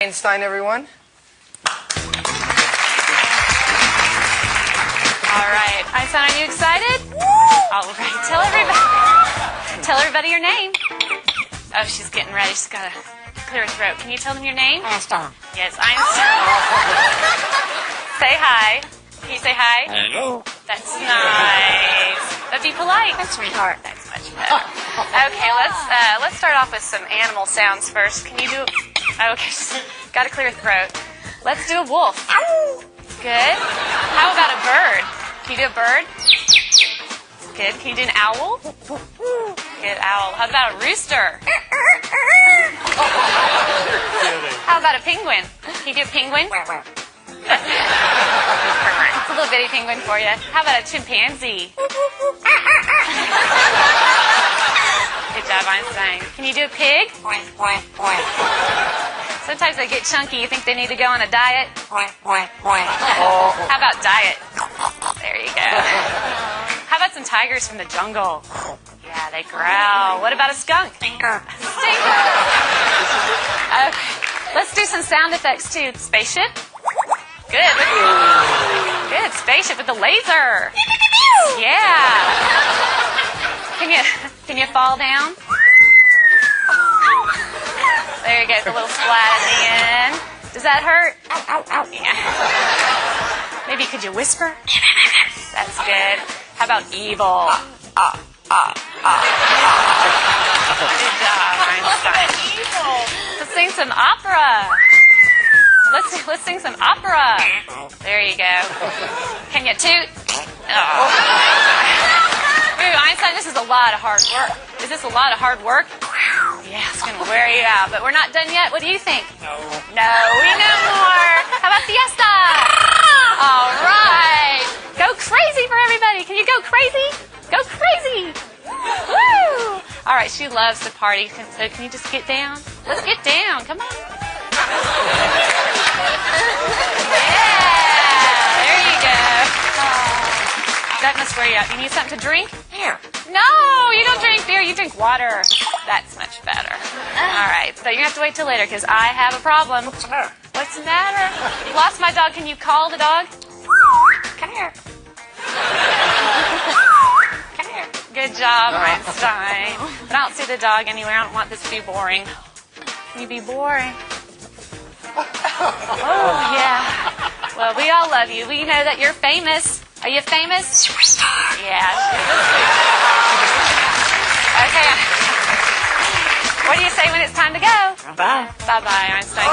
Einstein, everyone. All right, Einstein, are you excited? All right, tell everybody your name. Oh, she's getting ready. She's got to clear her throat. Can you tell them your name? Einstein. Yes, Einstein. Say hi. Can you say hi? Hello. That's nice. But be polite. That's sweetheart. That's much better. Okay, let's start off with some animal sounds first. Can you do? Okay, got to clear your throat. Let's do a wolf. Good. How about a bird? Can you do a bird? Good. Can you do an owl? Good, owl. How about a rooster? How about a penguin? Can you do a penguin? It's a little bitty penguin for you. How about a chimpanzee? Good job, Einstein. Can you do a pig? Sometimes they get chunky. You think they need to go on a diet? How about diet? There you go. How about some tigers from the jungle? Yeah, they growl. What about a skunk? Stinker. Okay. Let's do some sound effects too. Spaceship? Good. Good. Spaceship with the laser. Yeah. Can you fall down? There you go. It's a little splat at the end. Does that hurt? Yeah. Maybe could you whisper? That's good. How about evil? Good job, Einstein. Let's sing some opera. Let's sing some opera. There you go. Can you toot? Oh. Ooh, Einstein, this is a lot of hard work. Is this a lot of hard work? Yeah, it's going to wear you out. But we're not done yet. What do you think? No, we know more. How about fiesta? All right. Go crazy for everybody. Can you go crazy? Go crazy. Woo! All right, she loves to party. So can you just get down? Let's get down. Come on. Yeah, there you go. That must wear you out. You need something to drink? Here. No, you don't drink beer. You drink water. That's much better. All right, so you're going to have to wait till later because I have a problem. What's the matter? What's the matter? Lost my dog. Can you call the dog? Come here. Come here. Good job, Einstein. But I don't see the dog anywhere. I don't want this to be boring. Can you be boring? Oh, yeah. Well, we all love you. We know that you're famous. Are you famous? Superstar. Yeah. Okay. What do you say when it's time to go? Bye. Bye-bye, Einstein.